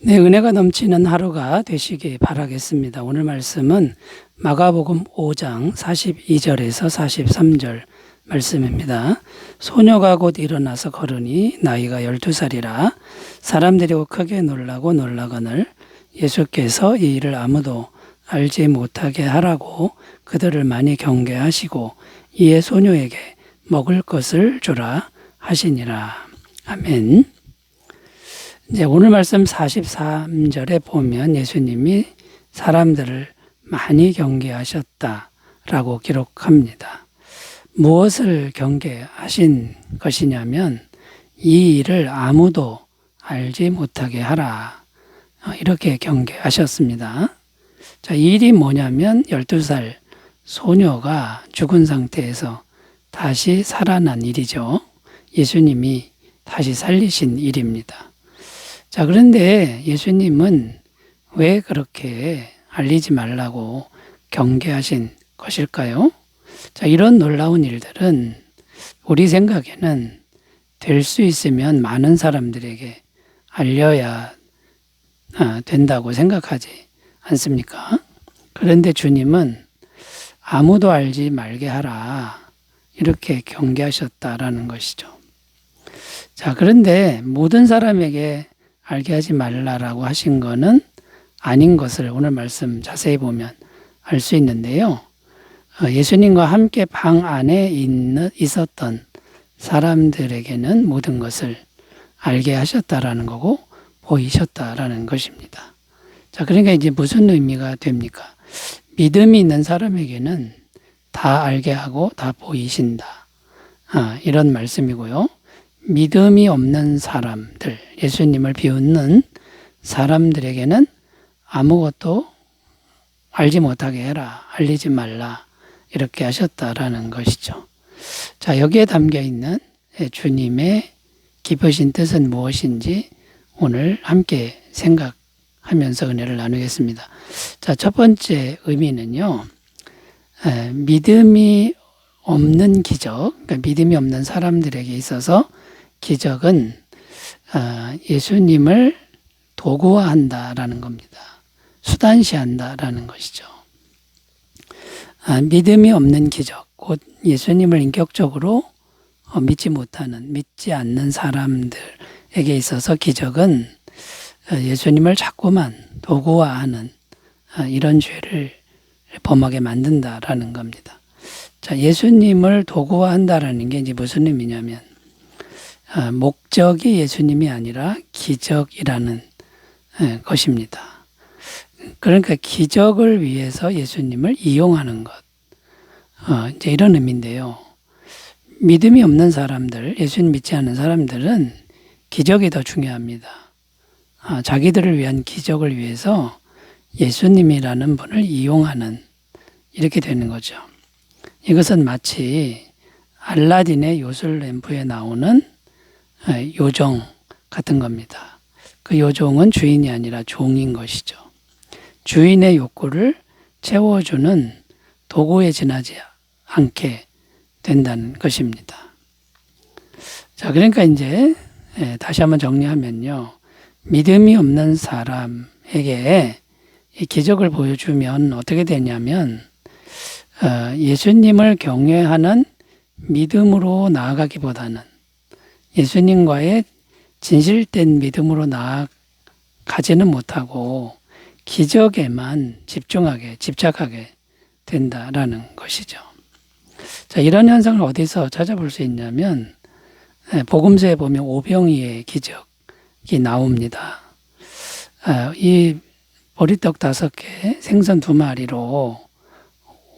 네, 은혜가 넘치는 하루가 되시기 바라겠습니다. 오늘 말씀은 마가복음 5장 42절에서 43절 말씀입니다. 소녀가 곧 일어나서 걸으니 나이가 12살이라 사람들이 크게 놀라고 놀라거늘 예수께서 이 일을 아무도 알지 못하게 하라고 그들을 많이 경계하시고 이에 소녀에게 먹을 것을 주라 하시니라. 아멘. 이제 오늘 말씀 43절에 보면 예수님이 사람들을 많이 경계하셨다라고 기록합니다. 무엇을 경계하신 것이냐면 이 일을 아무도 알지 못하게 하라. 이렇게 경계하셨습니다. 자, 이 일이 뭐냐면 12살 소녀가 죽은 상태에서 다시 살아난 일이죠. 예수님이 다시 살리신 일입니다. 자, 그런데 예수님은 왜 그렇게 알리지 말라고 경계하신 것일까요? 자, 이런 놀라운 일들은 우리 생각에는 될 수 있으면 많은 사람들에게 알려야 된다고 생각하지 않습니까? 그런데 주님은 아무도 알지 말게 하라. 이렇게 경계하셨다라는 것이죠. 자, 그런데 모든 사람에게 알게 하지 말라라고 하신 것은 아닌 것을 오늘 말씀 자세히 보면 알 수 있는데요. 예수님과 함께 방 안에 있었던 사람들에게는 모든 것을 알게 하셨다라는 거고 보이셨다라는 것입니다. 자, 그러니까 이제 무슨 의미가 됩니까? 믿음이 있는 사람에게는 다 알게 하고 다 보이신다. 이런 말씀이고요. 믿음이 없는 사람들, 예수님을 비웃는 사람들에게는 아무것도 알지 못하게 해라, 알리지 말라, 이렇게 하셨다라는 것이죠. 자, 여기에 담겨 있는 주님의 깊으신 뜻은 무엇인지 오늘 함께 생각하면서 은혜를 나누겠습니다. 자, 첫 번째 의미는요, 믿음이 없는 기적, 그러니까 믿음이 없는 사람들에게 있어서 기적은 예수님을 도구화한다라는 겁니다. 수단시한다라는 것이죠. 믿음이 없는 기적, 곧 예수님을 인격적으로 믿지 않는 사람들에게 있어서 기적은 예수님을 자꾸만 도구화하는 이런 죄를 범하게 만든다라는 겁니다. 자, 예수님을 도구화한다라는 게 이제 무슨 의미냐면 목적이 예수님이 아니라 기적이라는 것입니다. 그러니까 기적을 위해서 예수님을 이용하는 것. 이제 이런 의미인데요. 믿음이 없는 사람들, 예수님 믿지 않는 사람들은 기적이 더 중요합니다. 자기들을 위한 기적을 위해서 예수님이라는 분을 이용하는 이렇게 되는 거죠. 이것은 마치 알라딘의 요술 램프에 나오는 요정 같은 겁니다. 그 요정은 주인이 아니라 종인 것이죠. 주인의 욕구를 채워주는 도구에 지나지 않게 된다는 것입니다. 자, 그러니까 이제 다시 한번 정리하면요. 믿음이 없는 사람에게 이 기적을 보여주면 어떻게 되냐면 예수님을 경외하는 믿음으로 나아가기보다는 예수님과의 진실된 믿음으로 나아가지는 못하고 기적에만 집착하게 된다라는 것이죠. 자, 이런 현상을 어디서 찾아볼 수 있냐면 복음서에 보면 오병이의 기적이 나옵니다. 이 보리떡 5개, 생선 2마리로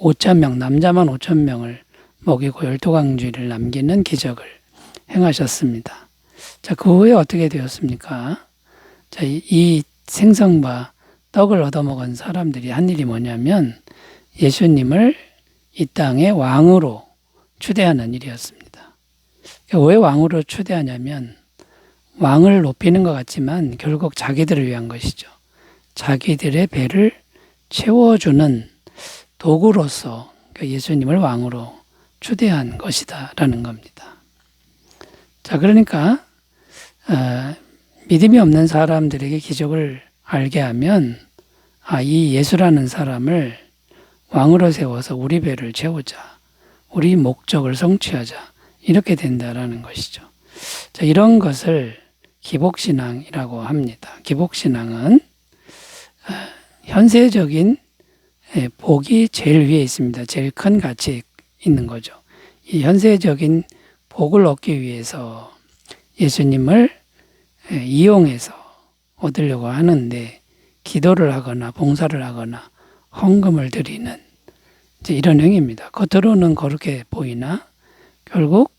5,000명, 남자만 5,000명을 먹이고 12강쥐를 남기는 기적을 행하셨습니다. 자, 그 후에 어떻게 되었습니까? 자, 이 생선과 떡을 얻어먹은 사람들이 한 일이 뭐냐면 예수님을 이 땅의 왕으로 추대하는 일이었습니다. 왜 왕으로 추대하냐면 왕을 높이는 것 같지만 결국 자기들을 위한 것이죠. 자기들의 배를 채워주는 도구로서 예수님을 왕으로 추대한 것이다라는 겁니다. 자, 그러니까 믿음이 없는 사람들에게 기적을 알게 하면 이 예수라는 사람을 왕으로 세워서 우리 배를 채우자, 우리 목적을 성취하자, 이렇게 된다라는 것이죠. 자, 이런 것을 기복신앙이라고 합니다. 기복신앙은 현세적인 복이 제일 위에 있습니다. 제일 큰 가치에 있는 거죠. 이 현세적인 복을 얻기 위해서 예수님을 이용해서 얻으려고 하는데 기도를 하거나 봉사를 하거나 헌금을 드리는 이런 행위입니다. 겉으로는 그렇게 보이나 결국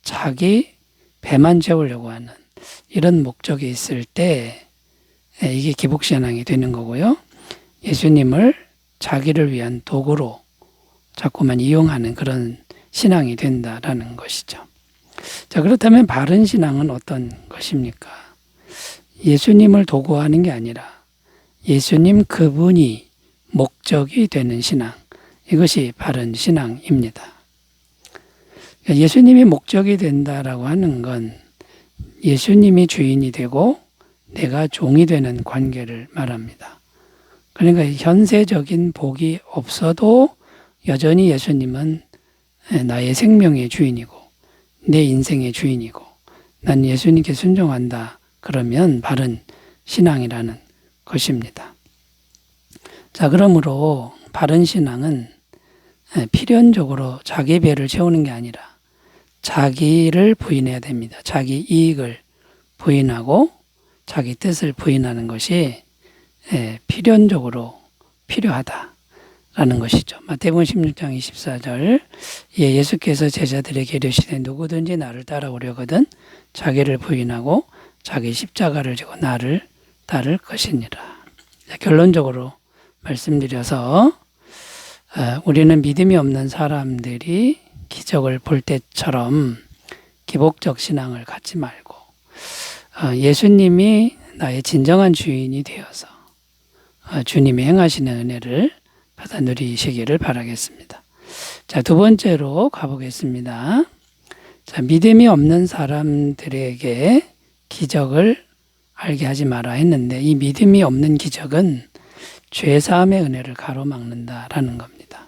자기 배만 채우려고 하는 이런 목적이 있을 때 이게 기복신앙이 되는 거고요. 예수님을 자기를 위한 도구로 자꾸만 이용하는 그런 신앙이 된다라는 것이죠. 자, 그렇다면 바른 신앙은 어떤 것입니까? 예수님을 도구화하는 게 아니라 예수님 그분이 목적이 되는 신앙, 이것이 바른 신앙입니다. 예수님이 목적이 된다라고 하는 건 예수님이 주인이 되고 내가 종이 되는 관계를 말합니다. 그러니까 현세적인 복이 없어도 여전히 예수님은 나의 생명의 주인이고 내 인생의 주인이고 난 예수님께 순종한다. 그러면 바른 신앙이라는 것입니다. 자, 그러므로 바른 신앙은 필연적으로 자기 배를 채우는 게 아니라 자기를 부인해야 됩니다. 자기 이익을 부인하고 자기 뜻을 부인하는 것이 필연적으로 필요하다라는 것이죠. 마태복음 16장 24절 예수께서 제자들에게 이르시되 누구든지 나를 따라오려거든 자기를 부인하고 자기 십자가를 지고 나를 따를 것이니라. 결론적으로 말씀드려서 우리는 믿음이 없는 사람들이 기적을 볼 때처럼 기복적 신앙을 갖지 말고 예수님이 나의 진정한 주인이 되어서 주님이 행하시는 은혜를 받아 누리시기를 바라겠습니다. 자, 두 번째로 가보겠습니다. 자, 믿음이 없는 사람들에게 기적을 알게 하지 마라 했는데 이 믿음이 없는 기적은 죄사함의 은혜를 가로막는다라는 겁니다.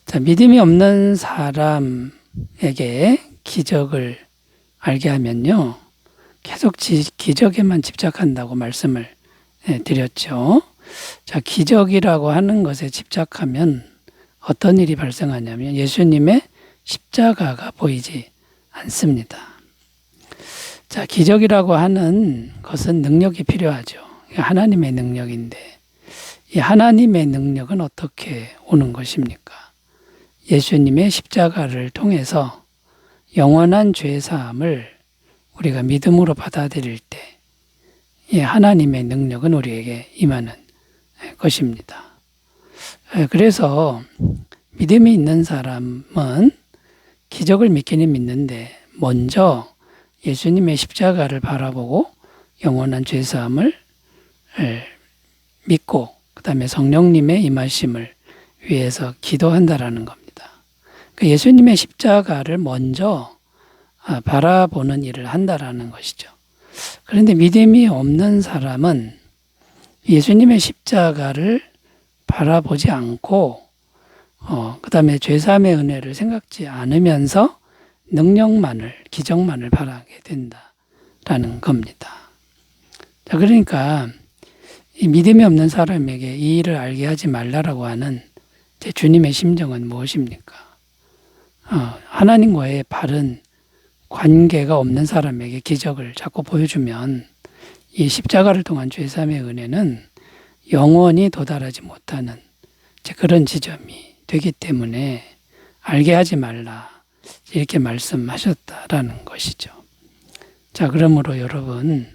자, 믿음이 없는 사람에게 기적을 알게 하면요. 계속 기적에만 집착한다고 말씀을 드렸죠. 자, 기적이라고 하는 것에 집착하면 어떤 일이 발생하냐면 예수님의 십자가가 보이지 않습니다. 자, 기적이라고 하는 것은 능력이 필요하죠. 하나님의 능력인데 이 하나님의 능력은 어떻게 오는 것입니까? 예수님의 십자가를 통해서 영원한 죄사함을 우리가 믿음으로 받아들일 때 이 하나님의 능력은 우리에게 임하는 것입니다. 그래서 믿음이 있는 사람은 기적을 믿기는 믿는데 먼저 예수님의 십자가를 바라보고 영원한 죄사함을 믿고 그 다음에 성령님의 임하심을 위해서 기도한다라는 겁니다. 예수님의 십자가를 먼저 바라보는 일을 한다라는 것이죠. 그런데 믿음이 없는 사람은 예수님의 십자가를 바라보지 않고 그 다음에 죄사함의 은혜를 생각지 않으면서 능력만을, 기적만을 바라게 된다라는 겁니다. 자, 그러니까 이 믿음이 없는 사람에게 이 일을 알게 하지 말라라고 하는 주님의 심정은 무엇입니까? 하나님과의 바른 관계가 없는 사람에게 기적을 자꾸 보여주면 이 십자가를 통한 죄사함의 은혜는 영원히 도달하지 못하는 그런 지점이 되기 때문에 알게 하지 말라 이렇게 말씀하셨다라는 것이죠. 자, 그러므로 여러분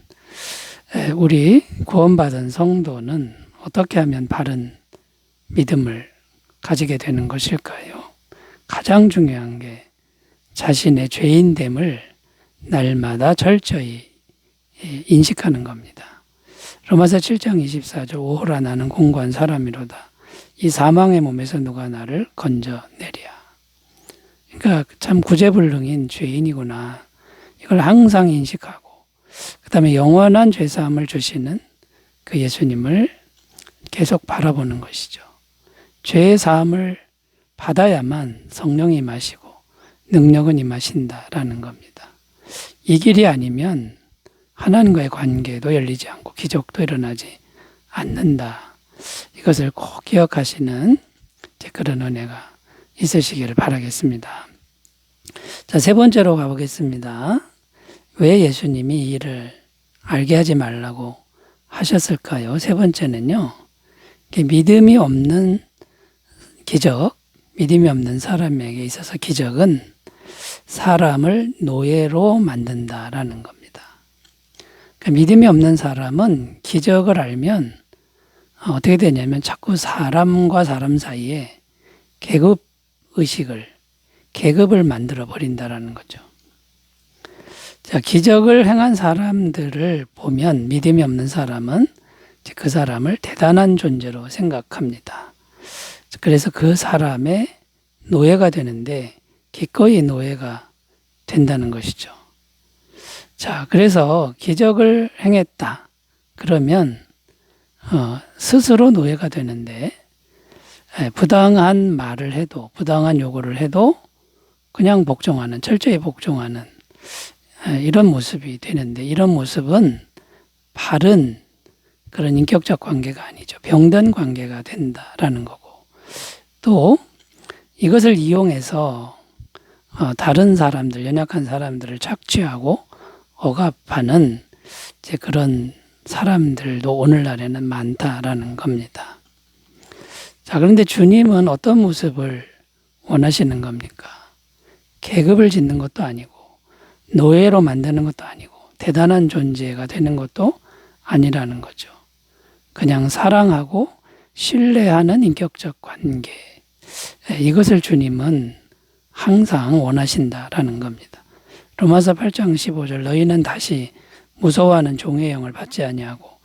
우리 구원받은 성도는 어떻게 하면 바른 믿음을 가지게 되는 것일까요? 가장 중요한 게 자신의 죄인됨을 날마다 철저히 인식하는 겁니다. 로마서 7장 24절 오호라 나는 공고한 사람이로다. 이 사망의 몸에서 누가 나를 건져내랴. 그러니까 참 구제불능인 죄인이구나. 이걸 항상 인식하고 그 다음에 영원한 죄사함을 주시는 그 예수님을 계속 바라보는 것이죠. 죄의 사함을 받아야만 성령이 임하시고 능력은 임하신다라는 겁니다. 이 길이 아니면 하나님과의 관계도 열리지 않고 기적도 일어나지 않는다. 이것을 꼭 기억하시는 그런 은혜가 있으시기를 바라겠습니다. 자, 세 번째로 가보겠습니다. 왜 예수님이 이 일을 알게 하지 말라고 하셨을까요? 세 번째는요, 믿음이 없는 기적, 믿음이 없는 사람에게 있어서 기적은 사람을 노예로 만든다라는 겁니다. 그러니까 믿음이 없는 사람은 기적을 알면 어떻게 되냐면 자꾸 사람과 사람 사이에 계급을 만들어 버린다라는 거죠. 자, 기적을 행한 사람들을 보면 믿음이 없는 사람은 그 사람을 대단한 존재로 생각합니다. 그래서 그 사람의 노예가 되는데 기꺼이 노예가 된다는 것이죠. 자, 그래서 기적을 행했다. 그러면 스스로 노예가 되는데 부당한 말을 해도 부당한 요구를 해도 그냥 복종하는, 철저히 복종하는 이런 모습이 되는데, 이런 모습은 바른 그런 인격적 관계가 아니죠. 병든 관계가 된다라는 거고, 또 이것을 이용해서 다른 사람들, 연약한 사람들을 착취하고 억압하는 그런 사람들도 오늘날에는 많다라는 겁니다. 자, 그런데 주님은 어떤 모습을 원하시는 겁니까? 계급을 짓는 것도 아니고 노예로 만드는 것도 아니고 대단한 존재가 되는 것도 아니라는 거죠. 그냥 사랑하고 신뢰하는 인격적 관계, 이것을 주님은 항상 원하신다라는 겁니다. 로마서 8장 15절, 너희는 다시 무서워하는 종의 영을 받지 아니하고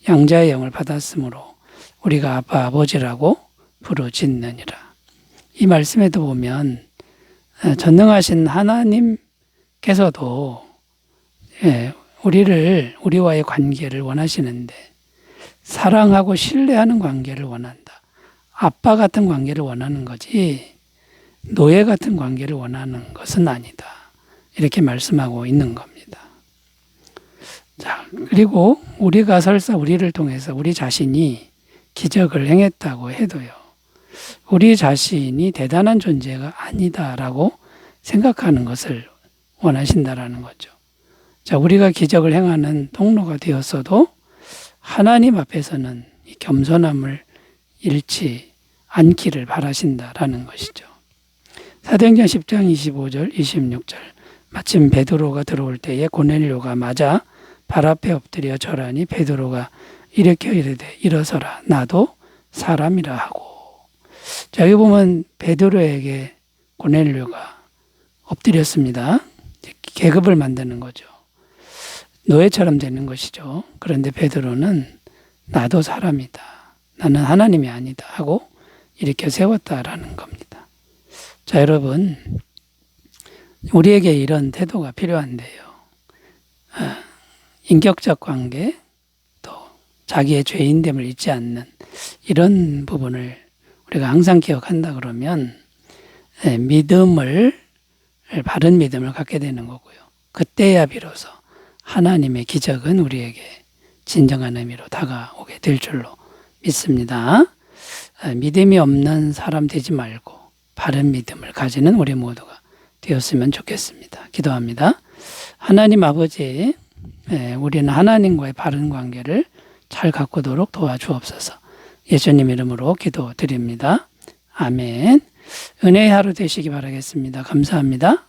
양자의 영을 받았으므로 우리가 아빠 아버지라고 부르짖느니라. 이 말씀에도 보면 전능하신 하나님께서도 우리와의 관계를 원하시는데 사랑하고 신뢰하는 관계를 원한다. 아빠 같은 관계를 원하는 거지 노예 같은 관계를 원하는 것은 아니다. 이렇게 말씀하고 있는 겁니다. 자, 그리고 우리가 설사 우리를 통해서 우리 자신이 기적을 행했다고 해도요, 우리 자신이 대단한 존재가 아니다라고 생각하는 것을 원하신다라는 거죠. 자, 우리가 기적을 행하는 통로가 되었어도 하나님 앞에서는 이 겸손함을 잃지 않기를 바라신다라는 것이죠. 사도행전 10장 25절, 26절. 마침 베드로가 들어올 때에 고넬료가 맞아 발 앞에 엎드려 절하니 베드로가 일으켜 이르되 일어서라, 나도 사람이라 하고. 자, 여기 보면 베드로에게 고넬료가 엎드렸습니다. 계급을 만드는 거죠. 노예처럼 되는 것이죠. 그런데 베드로는 나도 사람이다, 나는 하나님이 아니다 하고 일으켜 세웠다라는 겁니다. 자, 여러분, 우리에게 이런 태도가 필요한데요. 인격적 관계, 또 자기의 죄인됨을 잊지 않는 이런 부분을 우리가 항상 기억한다 그러면 바른 믿음을 갖게 되는 거고요. 그때야 비로소 하나님의 기적은 우리에게 진정한 의미로 다가오게 될 줄로 믿습니다. 믿음이 없는 사람 되지 말고 바른 믿음을 가지는 우리 모두가 되었으면 좋겠습니다. 기도합니다. 하나님 아버지, 우리는 하나님과의 바른 관계를 잘 가꾸도록 도와주옵소서. 예수님 이름으로 기도드립니다. 아멘. 은혜의 하루 되시기 바라겠습니다. 감사합니다.